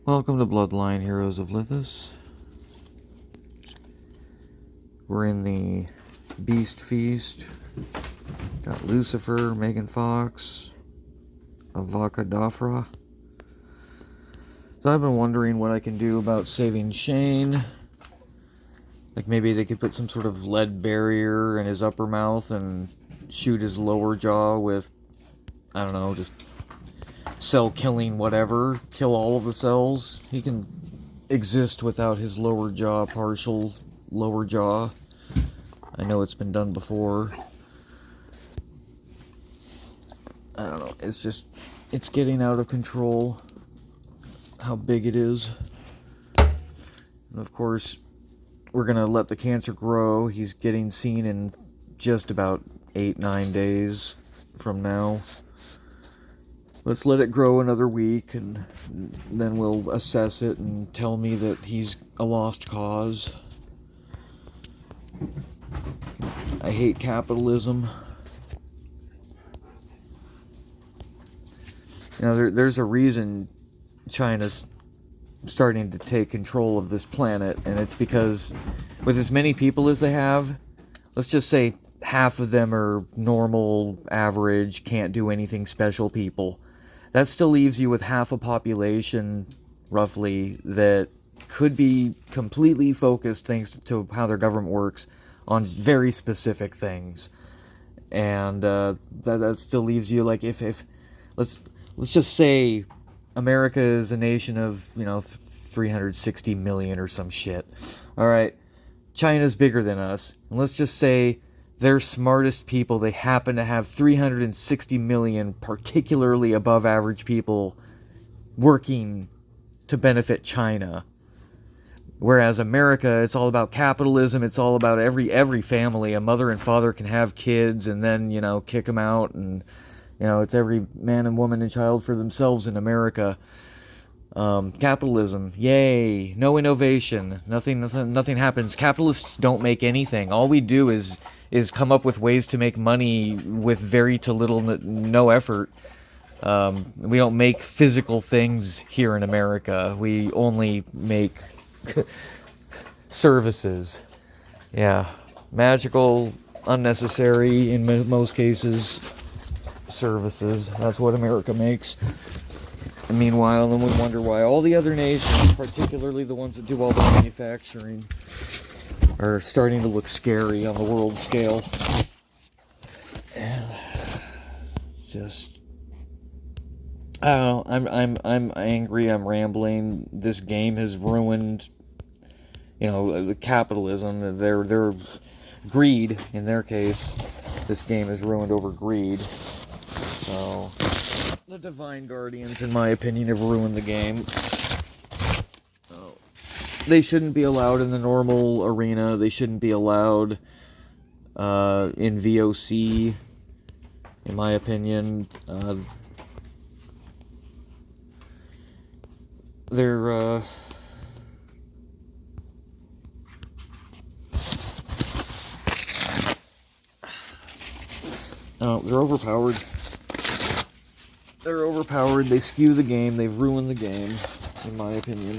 Welcome to Bloodline, Heroes of Lithus. We're in the Beast Feast. Got Lucifer, Megan Fox, Avaka Dafra. So I've been wondering what I can do about saving Shane. Like maybe they could put some sort of lead barrier in his upper mouth and shoot his lower jaw with, I don't know, just cell killing whatever. Kill all of the cells. He can exist without his lower jaw, partial lower jaw. I know it's been done before. I don't know, it's getting out of control how big it is. And of course, we're gonna let the cancer grow. He's getting seen in just about 8-9 days from now. Let's let it grow another week, and then we'll assess it and tell me that he's a lost cause. I hate capitalism. You know, there's a reason China's starting to take control of this planet, and it's because with as many people as they have, let's just say half of them are normal, average, can't do anything special people. That still leaves you with half a population, roughly, that could be completely focused, thanks to how their government works, on very specific things. And that still leaves you, like, if let's just say America is a nation of, 360 million or some shit. All right, China's bigger than us, and let's just say their smartest people, they happen to have 360 million particularly above average people working to benefit China. Whereas America, it's all about capitalism. It's all about every family, a mother and father can have kids and then, kick them out. And, it's every man and woman and child for themselves in America. Capitalism, yay. No innovation. Nothing happens. Capitalists don't make anything. All we do is come up with ways to make money with very to little no effort. We don't make physical things here in America. We only make services. Yeah. Magical, unnecessary, in most cases, services. That's what America makes. And meanwhile, then we wonder why all the other nations, particularly the ones that do all the manufacturing, are starting to look scary on the world scale. And just, I don't know, I'm angry, I'm rambling. This game has ruined, the capitalism, their greed, in their case. This game is ruined over greed. So, the Divine Guardians, in my opinion, have ruined the game. They shouldn't be allowed in the normal arena. They shouldn't be allowed in VOC, in my opinion. They're overpowered. They're overpowered. They skew the game. They've ruined the game, in my opinion.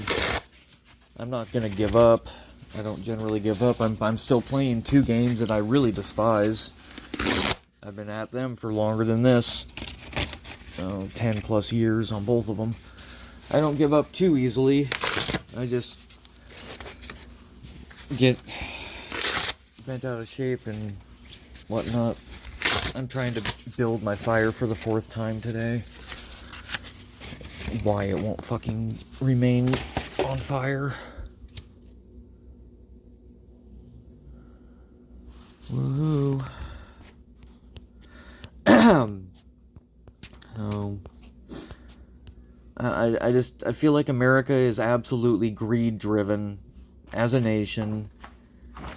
I'm not gonna give up. I don't generally give up. I'm still playing 2 games that I really despise. I've been at them for longer than this. 10 plus years on both of them. I don't give up too easily. I just get bent out of shape and whatnot. I'm trying to build my fire for the 4th time today. Why it won't fucking remain on fire. Woohoo. I feel like America is absolutely greed driven as a nation,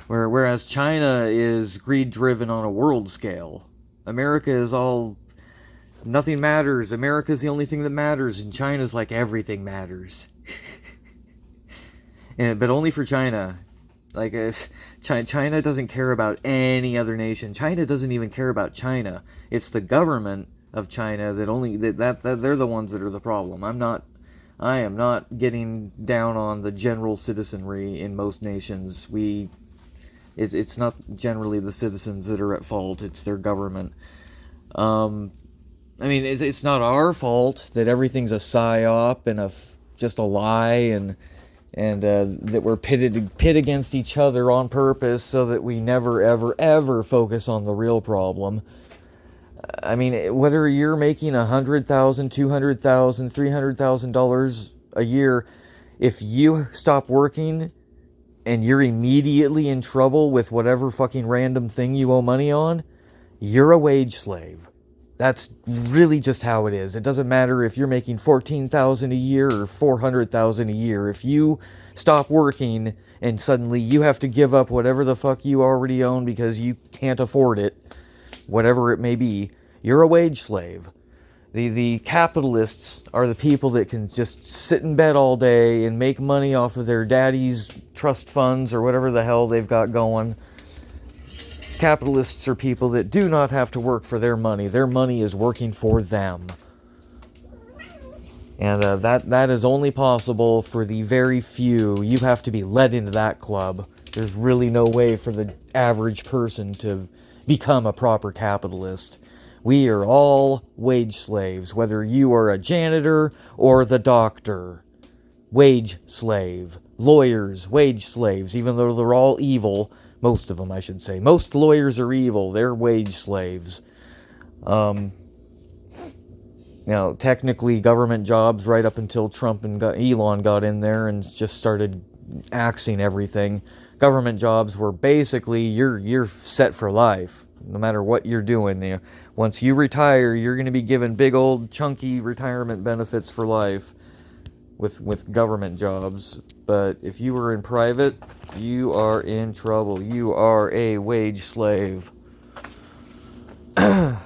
whereas China is greed driven on a world scale. America is all, nothing matters. America's the only thing that matters, and China's like everything matters. But only for China. Like, if China doesn't care about any other nation. China doesn't even care about China. It's the government of China that they're the ones that are the problem. I'm I am not getting down on the general citizenry in most nations. It's not generally the citizens that are at fault, it's their government. I mean, it's not our fault that everything's a psyop and just a lie, and that we're pit against each other on purpose so that we never, ever, ever focus on the real problem. I mean, whether you're making $100,000, $200,000, $300,000 a year, if you stop working and you're immediately in trouble with whatever fucking random thing you owe money on, you're a wage slave. That's really just how it is. It doesn't matter if you're making $14,000 a year or $400,000 a year. If you stop working and suddenly you have to give up whatever the fuck you already own because you can't afford it, whatever it may be, you're a wage slave. The capitalists are the people that can just sit in bed all day and make money off of their daddy's trust funds or whatever the hell they've got going. Capitalists are people that do not have to work for their money. Their money is working for them. And that is only possible for the very few. You have to be let into that club. There's really no way for the average person to become a proper capitalist. We are all wage slaves, whether you are a janitor or the doctor. Wage slave. Lawyers, wage slaves, even though they're all evil. Most of them, I should say. Most lawyers are evil. They're wage slaves. Technically, government jobs right up until Trump and Elon got in there and just started axing everything. Government jobs were basically you're set for life, no matter what you're doing. Once you retire, you're going to be given big old chunky retirement benefits for life with government jobs. But if you were in private, you are in trouble. You are a wage slave. No.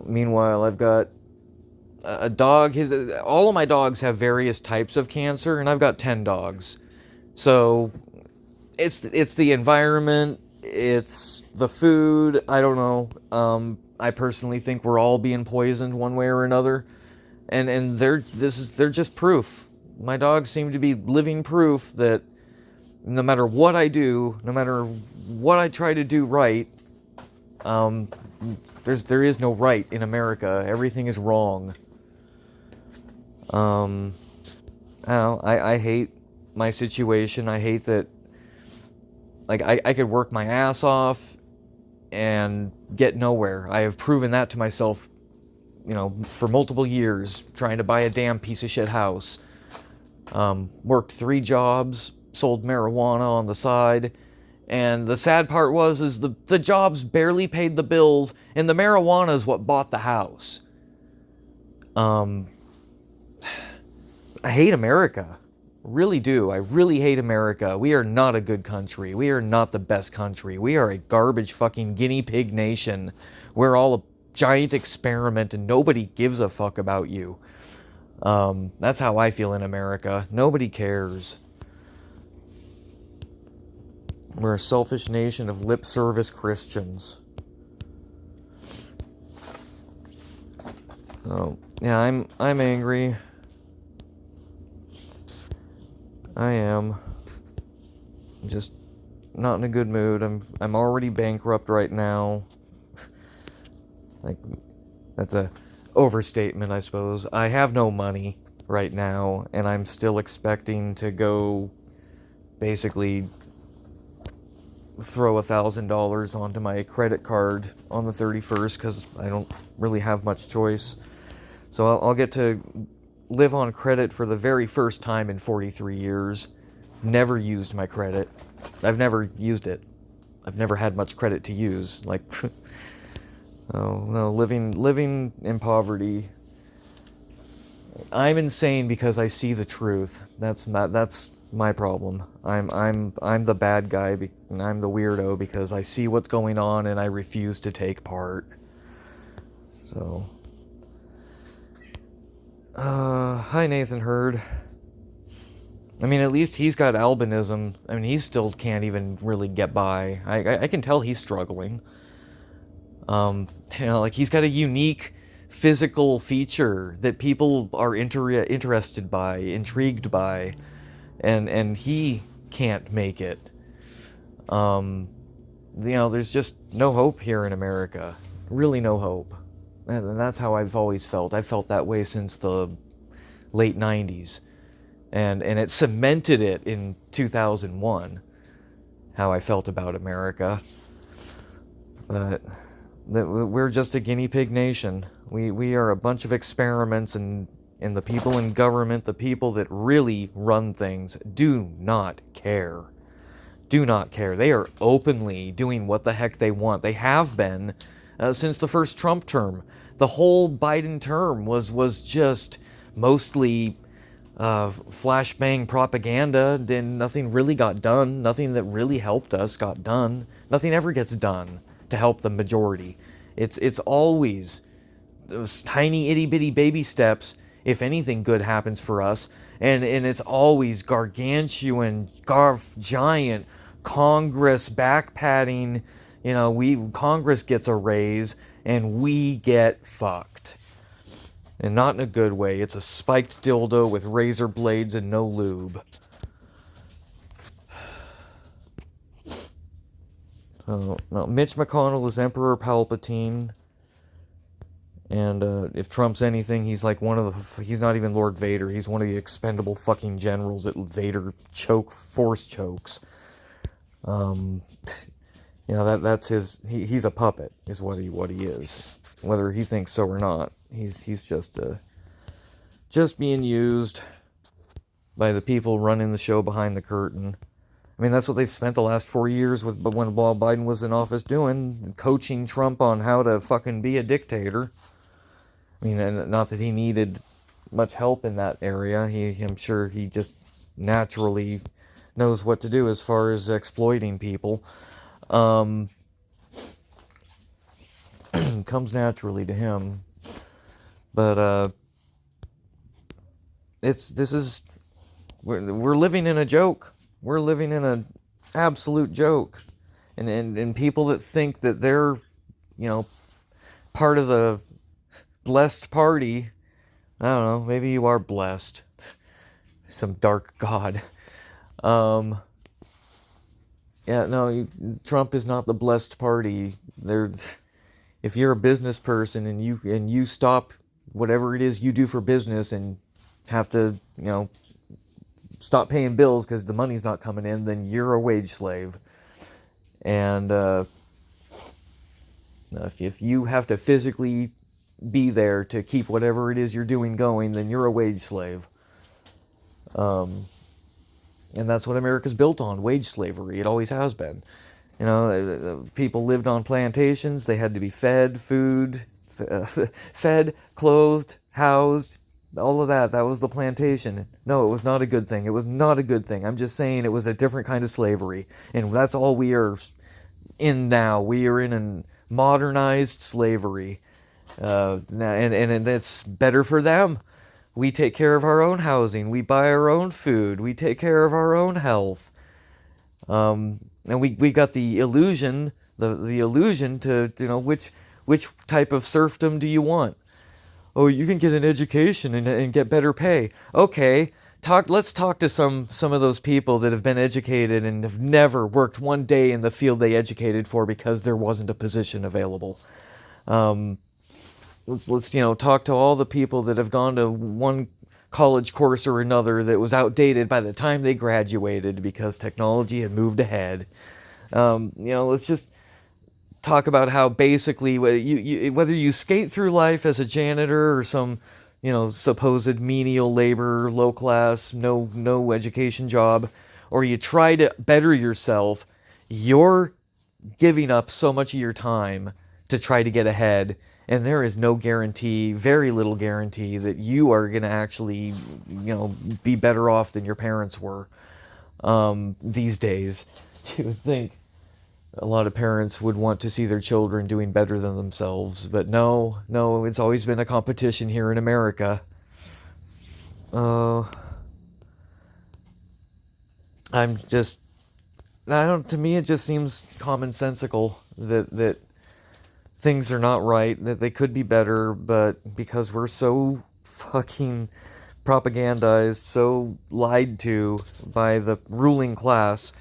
Meanwhile, I've got a dog. All of my dogs have various types of cancer, and I've got 10 dogs. So it's the environment, it's the food. I don't know. I personally think we're all being poisoned one way or another, and they're just proof. My dogs seem to be living proof that no matter what I do, no matter what I try to do right, there is no right in America. Everything is wrong. I hate my situation. I hate that, like, I could work my ass off and get nowhere. I have proven that to myself, for multiple years, trying to buy a damn piece of shit house. Worked 3 jobs, sold marijuana on the side, and the sad part is the jobs barely paid the bills, and the marijuana is what bought the house. I hate America. Really do. I really hate America. We are not a good country. We are not the best country. We are a garbage fucking guinea pig nation. We're all a giant experiment and nobody gives a fuck about you. That's how I feel in America. Nobody cares. We're a selfish nation of lip service Christians. So, yeah, I'm angry. I am. I'm just not in a good mood. I'm already bankrupt right now. Like, that's a overstatement, I suppose. I have no money right now, and I'm still expecting to go basically throw $1,000 onto my credit card on the 31st because I don't really have much choice. So I'll get to live on credit for the very first time in 43 years. Never used my credit. I've never used it. I've never had much credit to use. Like, oh no, living in poverty. I'm insane because I see the truth. That's my problem. I'm the bad guy, and I'm the weirdo because I see what's going on and I refuse to take part. So, hi Nathan Hurd. I mean, at least he's got albinism. I mean, he still can't even really get by. I can tell he's struggling. Like, he's got a unique physical feature that people are interested by, intrigued by, and he can't make it. There's just no hope here in America. Really no hope. And that's how I've always felt. I've felt that way since the late 90s. And it cemented it in 2001, how I felt about America. But we're just a guinea pig nation. We are a bunch of experiments, and the people in government, the people that really run things, do not care. Do not care. They are openly doing what the heck they want. They have been since the first Trump term. The whole Biden term was just mostly flashbang propaganda, and nothing really got done. Nothing that really helped us got done. Nothing ever gets done to help the majority. It's always those tiny itty bitty baby steps, if anything good happens for us, and it's always gargantuan, giant Congress backpatting. Congress gets a raise and we get fucked. And not in a good way. It's a spiked dildo with razor blades and no lube. So, now, Mitch McConnell is Emperor Palpatine. And if Trump's anything, he's like he's not even Lord Vader. He's one of the expendable fucking generals that Vader force chokes. That's his. He's a puppet, is what he is. Whether he thinks so or not, he's just being used by the people running the show behind the curtain. I mean, that's what they've spent the last 4 years with. But when Biden was in office, doing coaching Trump on how to fucking be a dictator. I mean, and not that he needed much help in that area. I'm sure he just naturally knows what to do as far as exploiting people. Comes naturally to him. But we're living in a joke. We're living in an absolute joke. And people that think that they're, part of the blessed party, I don't know, maybe you are blessed. Some dark god. Trump is not the blessed party. If you're a business person and you stop whatever it is you do for business and have to, stop paying bills because the money's not coming in, then you're a wage slave. And if you have to physically be there to keep whatever it is you're doing going, then you're a wage slave. And that's what America's built on, wage slavery. It always has been. People lived on plantations. They had to be fed, clothed, housed, all of that. That was the plantation. No, it was not a good thing. It was not a good thing. I'm just saying it was a different kind of slavery. And that's all we are in now. We are in a modernized slavery. And it's better for them. We take care of our own housing. We buy our own food. We take care of our own health. And we got the illusion, the illusion to which type of serfdom do you want? Oh, you can get an education and get better pay. Okay, let's talk to some of those people that have been educated and have never worked one day in the field they educated for because there wasn't a position available. Let's talk to all the people that have gone to one college course or another that was outdated by the time they graduated because technology had moved ahead. Let's just talk about how basically whether you skate through life as a janitor or some supposed menial labor, low class, no education job, or you try to better yourself, you're giving up so much of your time to try to get ahead. And there is no guarantee, very little guarantee, that you are going to actually, be better off than your parents were these days. You would think a lot of parents would want to see their children doing better than themselves. But no, it's always been a competition here in America. To me it just seems commonsensical that things are not right, that they could be better, but because we're so fucking propagandized, so lied to by the ruling class,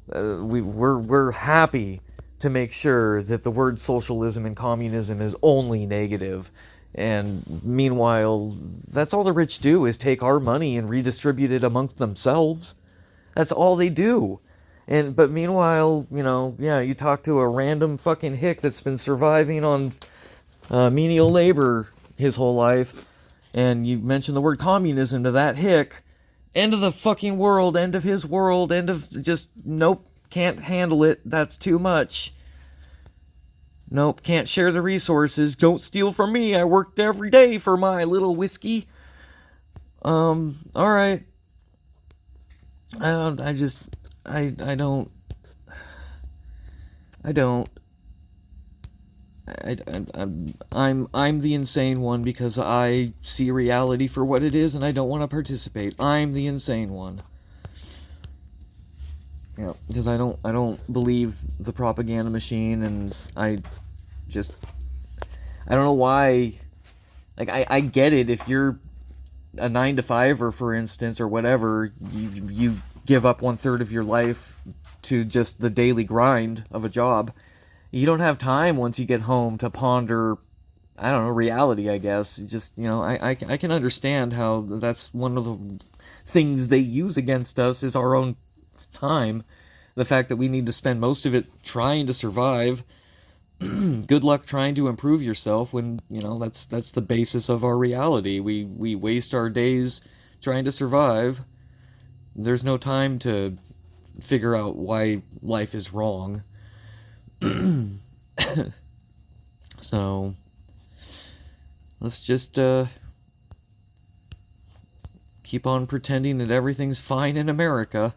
we're happy to make sure that the word socialism and communism is only negative. And meanwhile, that's all the rich do, is take our money and redistribute it amongst themselves. That's all they do. But meanwhile, you talk to a random fucking hick that's been surviving on menial labor his whole life, and you mention the word communism to that hick, end of the fucking world, end of his world, end of just, nope, can't handle it, that's too much. Nope, can't share the resources, don't steal from me, I worked every day for my little whiskey. Alright. I'm the insane one because I see reality for what it is and I don't want to participate. I'm the insane one. Yeah, because I don't believe the propaganda machine, and I don't know why. Like, I get it if you're a 9-to-5er, for instance, or whatever, you give up 1/3 of your life to just the daily grind of a job. You don't have time once you get home to ponder, I don't know, reality, I guess. Just, I can understand how that's one of the things they use against us is our own time. The fact that we need to spend most of it trying to survive. Good luck trying to improve yourself when, that's the basis of our reality. We waste our days trying to survive. There's no time to figure out why life is wrong. So, let's just keep on pretending that everything's fine in America.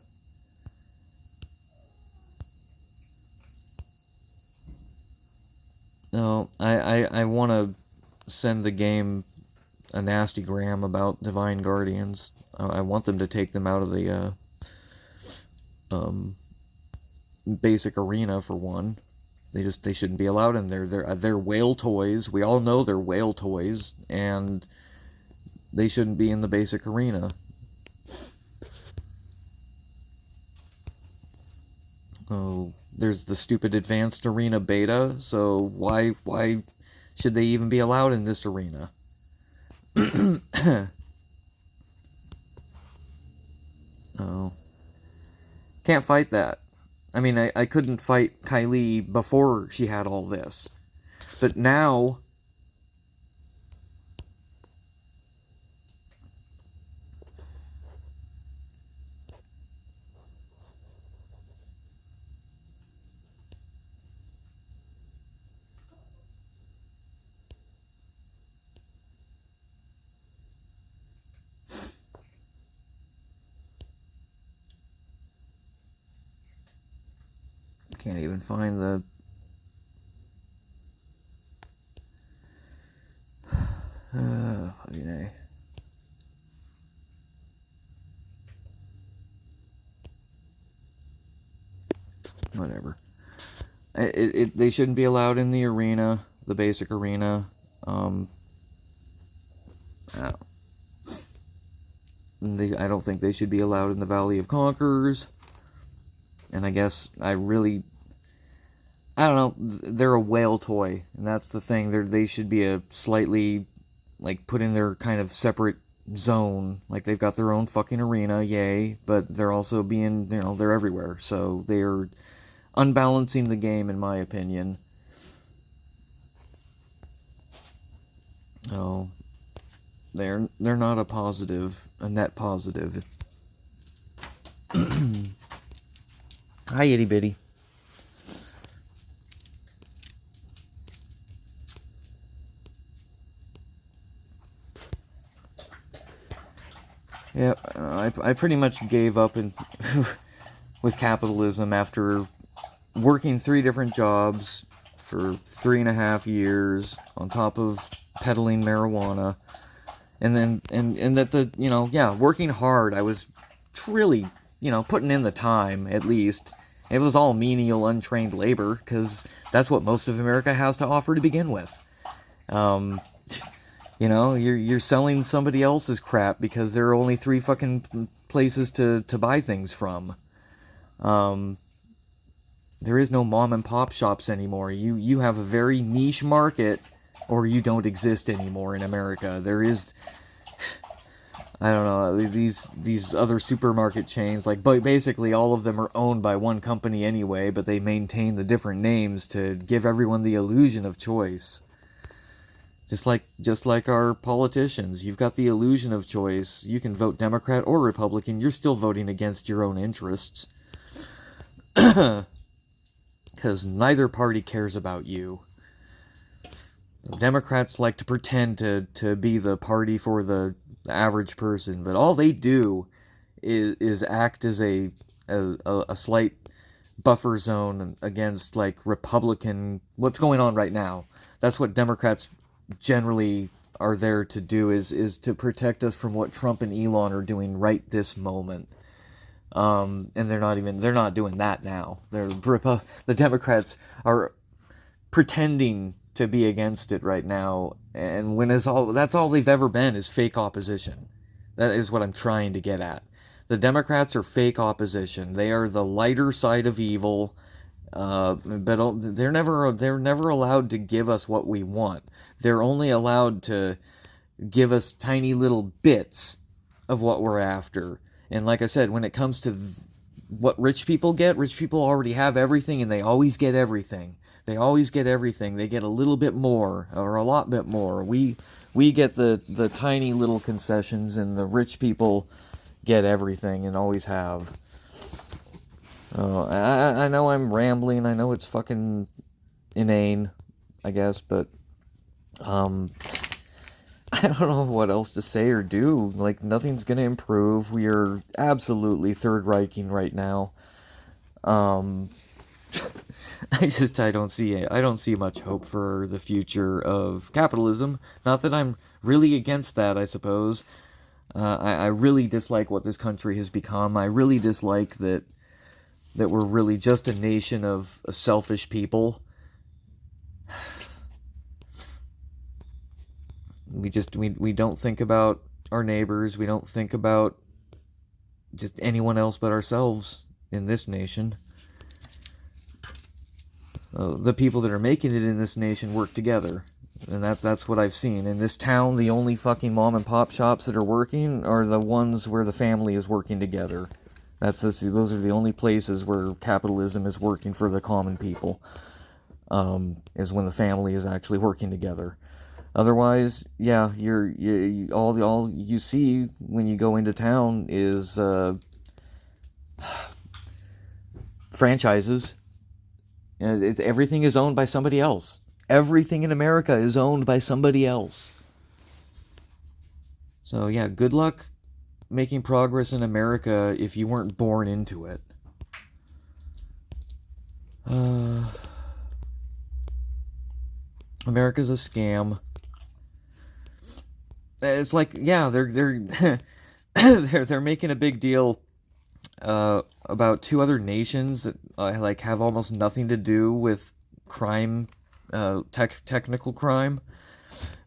No, I want to send the game a nasty gram about Divine Guardians. I want them to take them out of the basic arena, for one. They shouldn't be allowed in there. They're whale toys. We all know they're whale toys, and they shouldn't be in the basic arena. Oh, there's the stupid advanced arena beta, so why should they even be allowed in this arena? Oh. Can't fight that. I mean, I couldn't fight Kylie before she had all this. But now... Can't even find the... Whatever. They shouldn't be allowed in the arena, the basic arena. I don't think they should be allowed in the Valley of Conquerors. And I guess I don't know, they're a whale toy, and that's the thing. They should be a slightly, put in their kind of separate zone. They've got their own fucking arena, yay, but they're also being, they're everywhere. So they're unbalancing the game, in my opinion. Oh, they're not a net positive. Hi, itty bitty. Yeah, I pretty much gave up with capitalism after working 3 different jobs for 3.5 years on top of peddling marijuana, and then and that working hard. I was really putting in the time, at least, It was all menial, untrained labor, because that's what most of America has to offer to begin with. You're selling somebody else's crap because there are only 3 fucking places to buy things from. There is no mom and pop shops anymore. You have a very niche market, or you don't exist anymore in America. There is, I don't know, these other supermarket chains, like, basically all of them are owned by one company anyway, but they maintain the different names to give everyone the illusion of choice. Just like our politicians, you've got the illusion of choice. You can vote Democrat or Republican. You're still voting against your own interests. Because neither party cares about you. Democrats like to pretend to be the party for the average person, but all they do is act as a slight buffer zone against, like, Republican, what's going on right now. That's what Democrats generally are there to do, is to protect us from what Trump and Elon are doing right this moment. And they're not doing that now. The Democrats are pretending to be against it right now, and that's all they've ever been, is fake opposition. That is what I'm trying to get at. The Democrats are fake opposition. They are the lighter side of evil, but they're never allowed to give us what we want. They're only allowed to give us tiny little bits of what we're after. And like I said, when it comes to what rich people already have everything, and they always get everything. They always get everything. They get a little bit more, or a lot bit more. We get the tiny little concessions, and the rich people get everything and always have. I know I'm rambling. I know it's fucking inane, I guess, but I don't know what else to say or do. Like, nothing's gonna improve. We are absolutely Third Reiching right now. I don't see much hope for the future of capitalism. Not that I'm really against that, I suppose. I really dislike what this country has become. I really dislike that we're really just a nation of selfish people. We don't think about our neighbors. We don't think about just anyone else but ourselves in this nation. The people that are making it in this nation work together. And that's what I've seen. In this town, the only fucking mom and pop shops that are working are the ones where the family is working together. Those are the only places where capitalism is working for the common people. Is when the family is actually working together. Otherwise, yeah, all you see when you go into town is franchises. Everything is owned by somebody else. Everything in America is owned by somebody else. So yeah, good luck making progress in America if you weren't born into it. America's a scam. It's like, yeah, they're they're making a big deal about 2 other nations that like have almost nothing to do with crime, technical crime.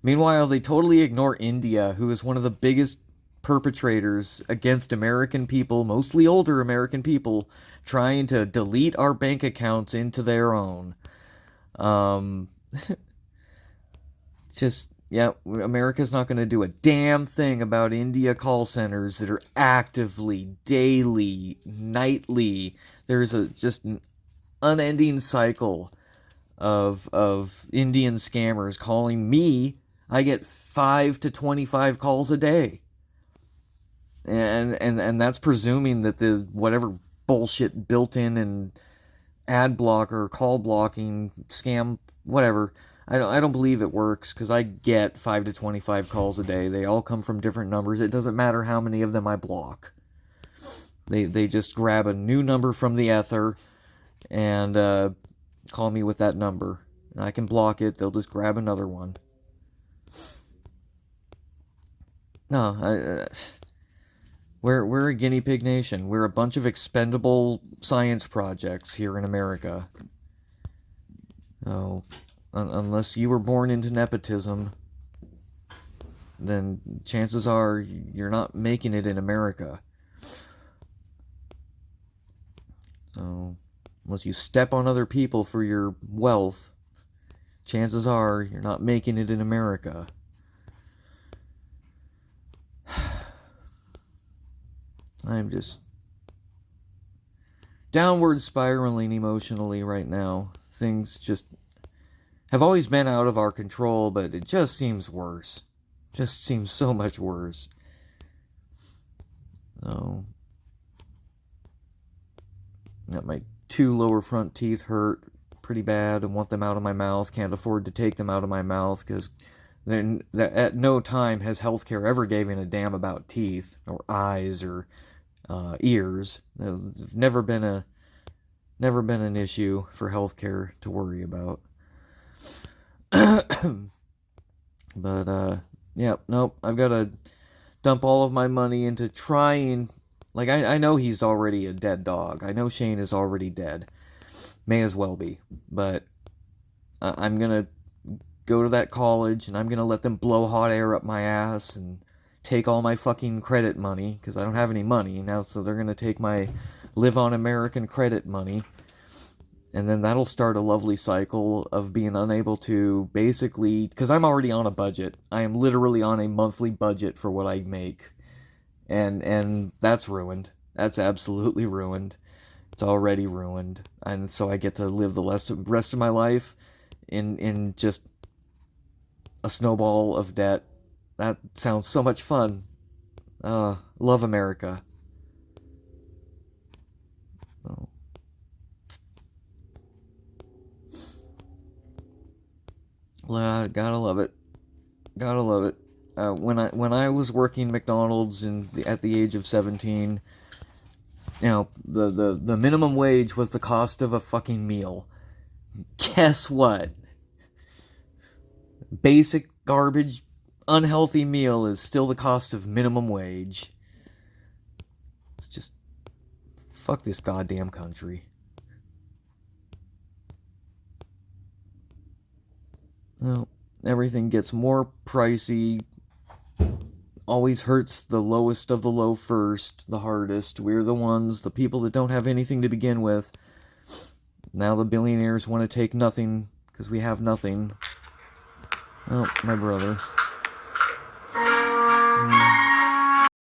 Meanwhile, they totally ignore India, who is one of the biggest perpetrators against American people, mostly older American people, trying to delete our bank accounts into their own. Yeah, America's not going to do a damn thing about India call centers that are actively, daily, nightly. There's just an unending cycle of Indian scammers calling me. I get 5 to 25 calls a day. And that's presuming that there's whatever bullshit built in and ad blocker, call blocking, scam, whatever. I don't believe it works, because I get 5 to 25 calls a day. They all come from different numbers. It doesn't matter how many of them I block. They just grab a new number from the ether and call me with that number. And I can block it. They'll just grab another one. No, We're a guinea pig nation. We're a bunch of expendable science projects here in America. So, unless you were born into nepotism, then chances are you're not making it in America. So, unless you step on other people for your wealth, chances are you're not making it in America. I'm just downward spiraling emotionally right now. Things just have always been out of our control, but it just seems worse. Just seems so much worse. So, that my 2 lower front teeth hurt pretty bad and want them out of my mouth. Can't afford to take them out of my mouth because then at no time has healthcare ever given a damn about teeth or eyes or ears. They've never been an issue for healthcare to worry about. But yeah, nope. I've got to dump all of my money into trying. Like, I know he's already a dead dog. I know Shane is already dead. May as well be. But I'm going to go to that college, and I'm going to let them blow hot air up my ass and take all my fucking credit money, because I don't have any money now, so they're going to take my Live on American credit money. And then that'll start a lovely cycle of being unable to basically... Because I'm already on a budget. I am literally on a monthly budget for what I make. And that's ruined. That's absolutely ruined. It's already ruined. And so I get to live the rest of my life in just a snowball of debt. That sounds so much fun. Love America. Oh. Gotta love it. Gotta love it. When I was working McDonald's at the age of 17, you know, the minimum wage was the cost of a fucking meal. Guess what? Basic garbage, unhealthy meal is still the cost of minimum wage. It's just fuck this goddamn country. No, everything gets more pricey. Always hurts the lowest of the low first, the hardest. We're the people that don't have anything to begin with. Now the billionaires want to take nothing because we have nothing. Oh, my brother.